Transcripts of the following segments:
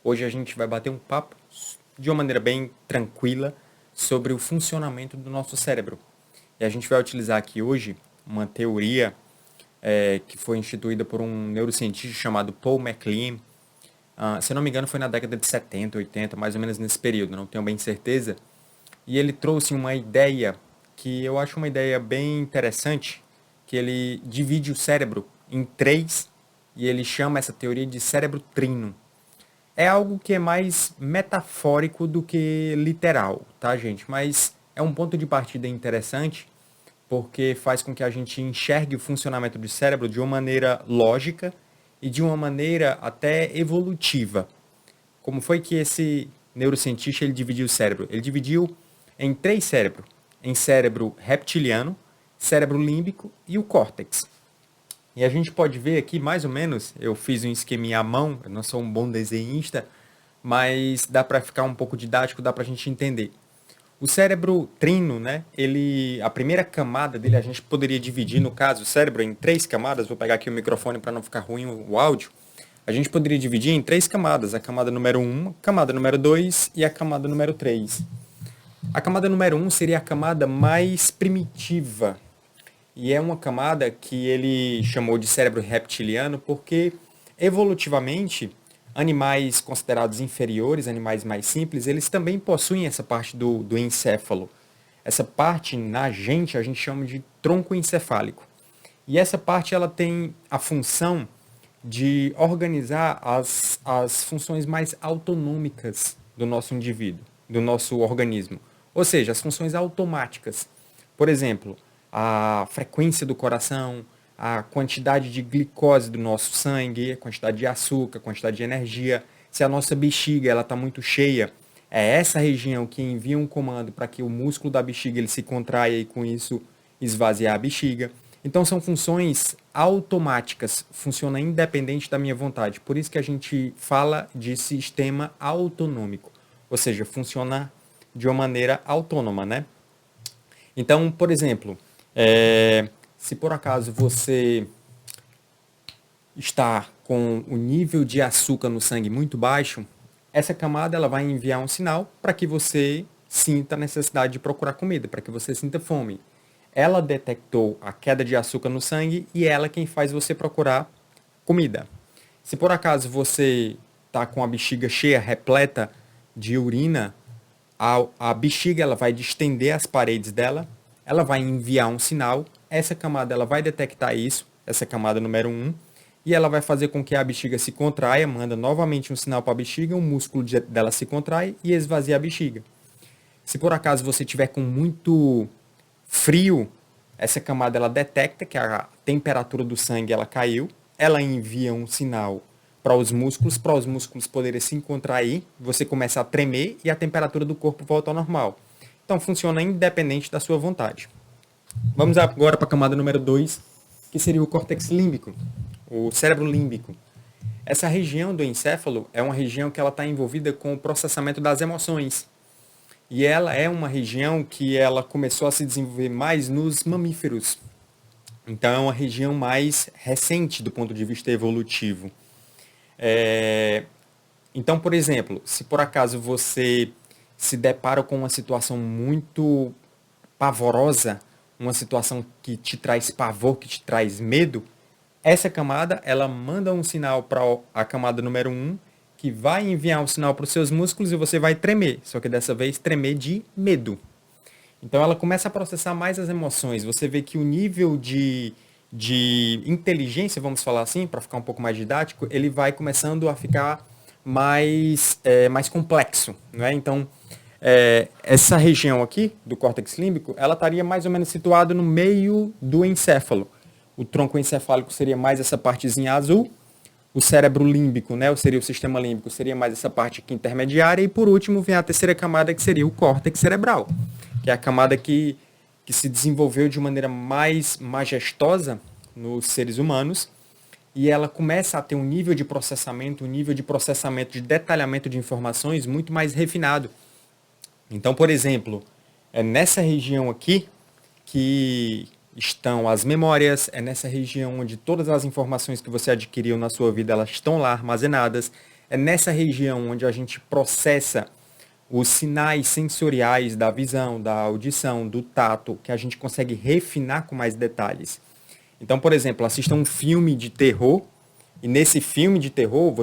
Hoje a gente vai bater um papo de uma maneira bem tranquila sobre o funcionamento do nosso cérebro. E a gente vai utilizar aqui hoje uma teoria que foi instituída por um neurocientista chamado Paul MacLean. Se eu não me engano, foi na década de 70, 80, mais ou menos nesse período, não tenho bem certeza. E ele trouxe uma ideia que eu acho uma ideia bem interessante, que ele divide o cérebro em três e ele chama essa teoria de cérebro trino. É algo que é mais metafórico do que literal, tá, gente? Mas é um ponto de partida interessante porque faz com que a gente enxergue o funcionamento do cérebro de uma maneira lógica e de uma maneira até evolutiva. Como foi que esse neurocientista ele dividiu o cérebro? Ele dividiu em três cérebros: em cérebro reptiliano, cérebro límbico e o córtex. E a gente pode ver aqui, mais ou menos, eu fiz um esqueminha à mão, eu não sou um bom desenhista, mas dá para ficar um pouco didático, dá para a gente entender. O cérebro trino, né? A primeira camada dele a gente poderia dividir, no caso, o cérebro em três camadas. Vou pegar aqui o microfone para não ficar ruim o áudio. A gente poderia dividir em três camadas: a camada número um, a camada número 2 e a camada número 3. A camada número um seria a camada mais primitiva. E é uma camada que ele chamou de cérebro reptiliano porque, evolutivamente, animais considerados inferiores, animais mais simples, eles também possuem essa parte do encéfalo. Essa parte, na gente, a gente chama de tronco encefálico. E essa parte ela tem a função de organizar as funções mais autonômicas do nosso indivíduo, do nosso organismo. Ou seja, as funções automáticas. Por exemplo, a frequência do coração, a quantidade de glicose do nosso sangue, a quantidade de açúcar, a quantidade de energia. Se a nossa bexiga ela está muito cheia, é essa região que envia um comando para que o músculo da bexiga ele se contraia e com isso esvaziar a bexiga. Então são funções automáticas, funciona independente da minha vontade. Por isso que a gente fala de sistema autonômico, ou seja, funciona de uma maneira autônoma, né? Então, por exemplo, se por acaso você está com o nível de açúcar no sangue muito baixo, essa camada ela vai enviar um sinal para que você sinta a necessidade de procurar comida, para que você sinta fome. Ela detectou a queda de açúcar no sangue e ela é quem faz você procurar comida. Se por acaso você está com a bexiga cheia, repleta de urina, a bexiga ela vai distender as paredes dela, ela vai enviar um sinal, essa camada ela vai detectar isso, essa camada número um, e ela vai fazer com que a bexiga se contraia, manda novamente um sinal para a bexiga, o músculo dela se contrai e esvazia a bexiga. Se por acaso você tiver com muito frio, essa camada ela detecta que a temperatura do sangue ela caiu, ela envia um sinal para os músculos poderem se contrair, você começa a tremer e a temperatura do corpo volta ao normal. Então funciona independente da sua vontade. Vamos agora para a camada número 2, que seria o córtex límbico, o cérebro límbico. Essa região do encéfalo é uma região que ela está envolvida com o processamento das emoções. E ela é uma região que ela começou a se desenvolver mais nos mamíferos. Então é uma região mais recente do ponto de vista evolutivo. Então, por exemplo, se por acaso você se depara com uma situação muito pavorosa, uma situação que te traz pavor, que te traz medo, essa camada ela manda um sinal para a camada número um, que vai enviar um sinal para os seus músculos e você vai tremer, só que dessa vez tremer de medo. Então ela começa a processar mais as emoções. Você vê que o nível de inteligência, vamos falar assim, para ficar um pouco mais didático, ele vai começando a ficar mais complexo. Né? Então, essa região aqui do córtex límbico, ela estaria mais ou menos situada no meio do encéfalo. O tronco encefálico seria mais essa partezinha azul. O cérebro límbico, né, ou seria o sistema límbico, seria mais essa parte aqui intermediária. E por último vem a terceira camada, que seria o córtex cerebral, que é a camada que se desenvolveu de maneira mais majestosa nos seres humanos. E ela começa a ter um nível de processamento, de detalhamento de informações muito mais refinado. Então, por exemplo, é nessa região aqui que estão as memórias, é nessa região onde todas as informações que você adquiriu na sua vida, elas estão lá armazenadas, é nessa região onde a gente processa os sinais sensoriais da visão, da audição, do tato, que a gente consegue refinar com mais detalhes. Então, por exemplo, assista um filme de terror, e nesse filme de terror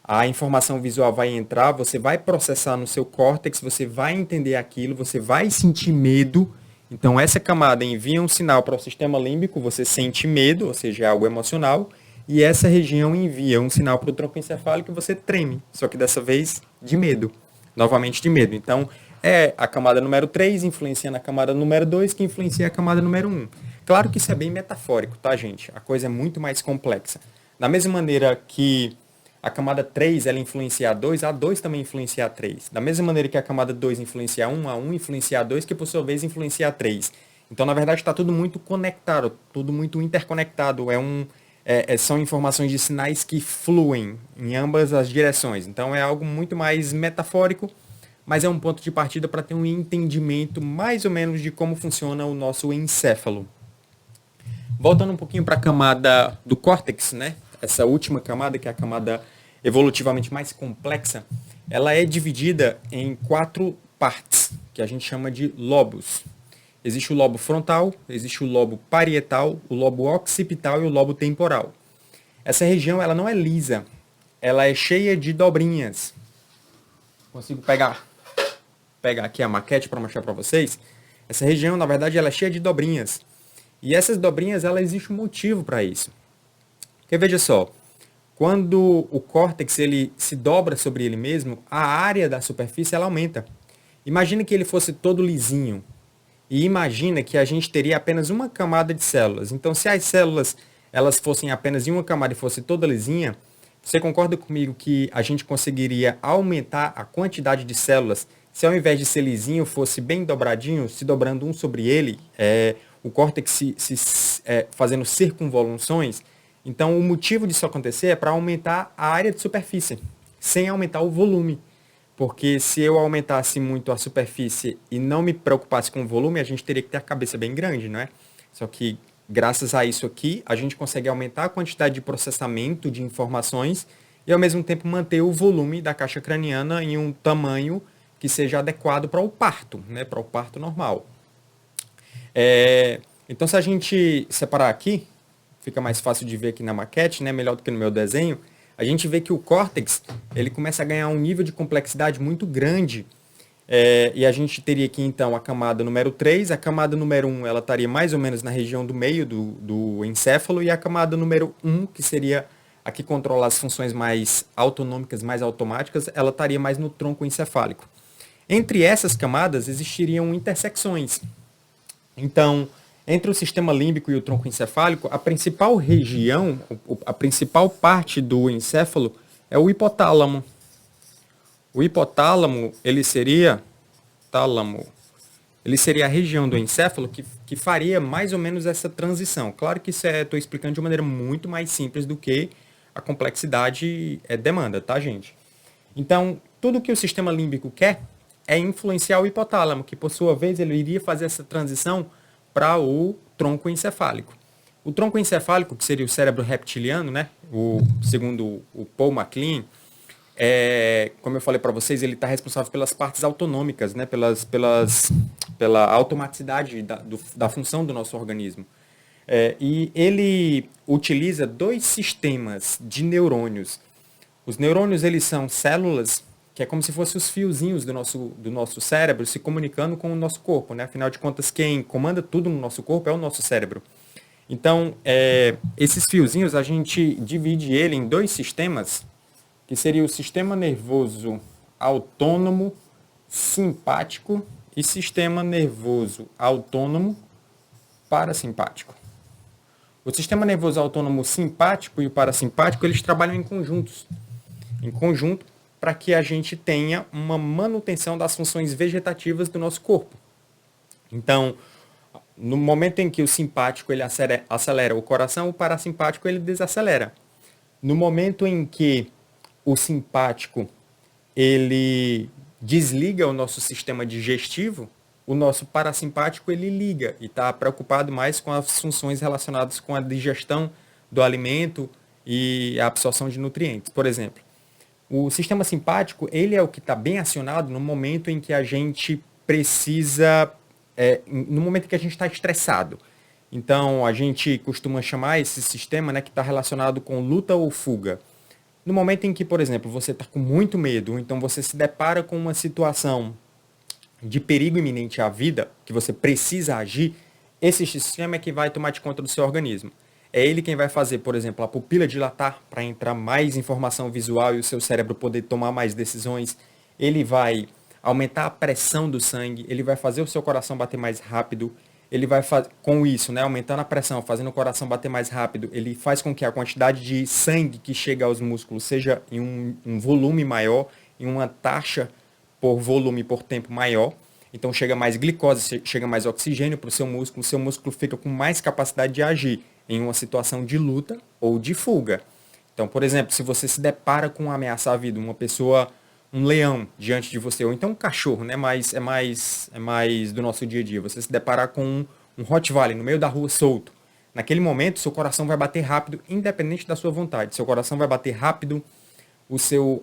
a informação visual vai entrar, você vai processar no seu córtex, você vai entender aquilo, você vai sentir medo. Então, essa camada envia um sinal para o sistema límbico, você sente medo, ou seja, é algo emocional, e essa região envia um sinal para o tronco encefálico e você treme, só que dessa vez de medo, novamente de medo. Então, é a camada número 3 influencia na camada número 2, que influencia a camada número 1. Claro que isso é bem metafórico, tá, gente? A coisa é muito mais complexa. Da mesma maneira que a camada 3 ela influencia a 2 também influencia a 3. Da mesma maneira que a camada 2 influencia a 1 influencia a 2, que por sua vez influencia a 3. Então, na verdade, está tudo muito conectado, tudo muito interconectado. São informações de sinais que fluem em ambas as direções. Então, é algo muito mais metafórico, mas é um ponto de partida para ter um entendimento mais ou menos de como funciona o nosso encéfalo. Voltando um pouquinho para a camada do córtex, né? Essa última camada, que é a camada evolutivamente mais complexa, ela é dividida em 4 partes, que a gente chama de lobos. Existe o lobo frontal, existe o lobo parietal, o lobo occipital e o lobo temporal. Essa região ela não é lisa, ela é cheia de dobrinhas. Consigo pegar aqui a maquete para mostrar para vocês. Essa região, na verdade, ela é cheia de dobrinhas. E essas dobrinhas, ela existe um motivo para isso. Porque veja só, quando o córtex ele se dobra sobre ele mesmo, a área da superfície ela aumenta. Imagina que ele fosse todo lisinho. E imagina que a gente teria apenas uma camada de células. Então, se as células elas fossem apenas em uma camada e fosse toda lisinha, você concorda comigo que a gente conseguiria aumentar a quantidade de células se ao invés de ser lisinho fosse bem dobradinho, se dobrando um sobre ele, o córtex fazendo circunvoluções? Então, o motivo disso acontecer é para aumentar a área de superfície, sem aumentar o volume. Porque se eu aumentasse muito a superfície e não me preocupasse com o volume, a gente teria que ter a cabeça bem grande, não é? Só que, graças a isso aqui, a gente consegue aumentar a quantidade de processamento de informações e, ao mesmo tempo, manter o volume da caixa craniana em um tamanho que seja adequado para o parto, né? Para o parto normal. Então, se a gente separar aqui, fica mais fácil de ver aqui na maquete, né? Melhor do que no meu desenho. A gente vê que o córtex ele começa a ganhar um nível de complexidade muito grande. E a gente teria aqui, então, a camada número 3. A camada número 1 ela estaria mais ou menos na região do meio do encéfalo. E a camada número 1, que seria a que controla as funções mais autonômicas, mais automáticas, ela estaria mais no tronco encefálico. Entre essas camadas existiriam intersecções. Então, entre o sistema límbico e o tronco encefálico, a principal região, a principal parte do encéfalo é o hipotálamo. O hipotálamo, ele seria a região do encéfalo que faria mais ou menos essa transição. Claro que isso estou explicando de maneira muito mais simples do que a complexidade demanda, tá, gente? Então, tudo que o sistema límbico quer é influenciar o hipotálamo, que por sua vez ele iria fazer essa transição para o tronco encefálico. O tronco encefálico, que seria o cérebro reptiliano, né? Segundo o Paul MacLean, como eu falei para vocês, ele está responsável pelas partes autonômicas, né? Pela automaticidade da função do nosso organismo. E ele utiliza 2 sistemas de neurônios. Os neurônios eles são células que é como se fossem os fiozinhos do nosso cérebro se comunicando com o nosso corpo, né? Afinal de contas, quem comanda tudo no nosso corpo é o nosso cérebro. Então, esses fiozinhos, a gente divide ele em 2 sistemas, que seria o sistema nervoso autônomo simpático e sistema nervoso autônomo parasimpático. O sistema nervoso autônomo simpático e o parasimpático, eles trabalham em conjunto, para que a gente tenha uma manutenção das funções vegetativas do nosso corpo. Então, no momento em que o simpático ele acelera o coração, o parasimpático ele desacelera. No momento em que o simpático ele desliga o nosso sistema digestivo, o nosso parasimpático ele liga e está preocupado mais com as funções relacionadas com a digestão do alimento e a absorção de nutrientes. Por exemplo, O sistema simpático, ele é o que está bem acionado no momento em que a gente precisa, no momento em que a gente está estressado. Então, a gente costuma chamar esse sistema, né, que está relacionado com luta ou fuga. No momento em que, por exemplo, você está com muito medo, então você se depara com uma situação de perigo iminente à vida, que você precisa agir, esse sistema é que vai tomar de conta do seu organismo. É ele quem vai fazer, por exemplo, a pupila dilatar para entrar mais informação visual e o seu cérebro poder tomar mais decisões. Ele vai aumentar a pressão do sangue, ele vai fazer o seu coração bater mais rápido, ele vai com isso, né, aumentando a pressão, fazendo o coração bater mais rápido, ele faz com que a quantidade de sangue que chega aos músculos seja em um volume maior, em uma taxa por volume por tempo maior. Então chega mais glicose, chega mais oxigênio para o seu músculo fica com mais capacidade de agir em uma situação de luta ou de fuga. Então, por exemplo, se você se depara com uma ameaça à vida, uma pessoa, um leão diante de você, ou então um cachorro, né? Mas é mais do nosso dia a dia. Você se deparar com um Rottweiler no meio da rua solto. Naquele momento, seu coração vai bater rápido, independente da sua vontade. Seu coração vai bater rápido,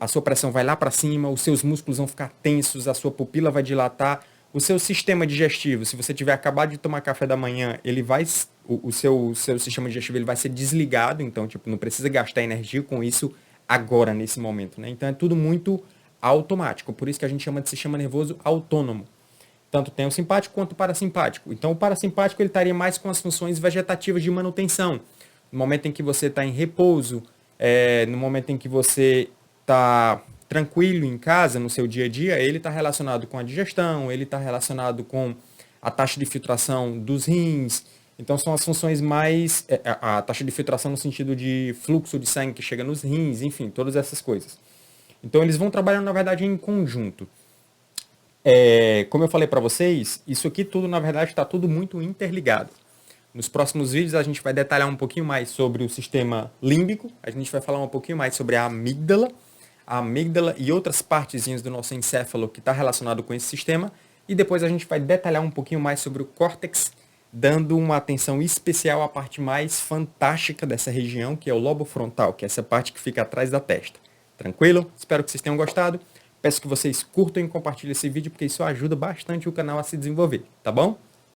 a sua pressão vai lá para cima, os seus músculos vão ficar tensos, a sua pupila vai dilatar, o seu sistema digestivo, se você tiver acabado de tomar café da manhã, ele vai, o seu sistema digestivo ele vai ser desligado, então tipo, não precisa gastar energia com isso agora, nesse momento, né? Então é tudo muito automático, por isso que a gente chama de sistema nervoso autônomo. Tanto tem o simpático quanto o parasimpático. Então o parasimpático ele estaria mais com as funções vegetativas de manutenção. No momento em que você está em repouso, no momento em que você está tranquilo em casa, no seu dia a dia, ele está relacionado com a digestão, ele está relacionado com a taxa de filtração dos rins. Então são as funções mais, a taxa de filtração no sentido de fluxo de sangue que chega nos rins, enfim, todas essas coisas. Então eles vão trabalhando, na verdade, em conjunto. Como eu falei para vocês, isso aqui tudo, na verdade, está tudo muito interligado. Nos próximos vídeos a gente vai detalhar um pouquinho mais sobre o sistema límbico, a gente vai falar um pouquinho mais sobre a amígdala e outras partezinhas do nosso encéfalo que está relacionado com esse sistema, e depois a gente vai detalhar um pouquinho mais sobre o córtex, dando uma atenção especial à parte mais fantástica dessa região, que é o lobo frontal, que é essa parte que fica atrás da testa. Tranquilo? Espero que vocês tenham gostado. Peço que vocês curtam e compartilhem esse vídeo, porque isso ajuda bastante o canal a se desenvolver, tá bom?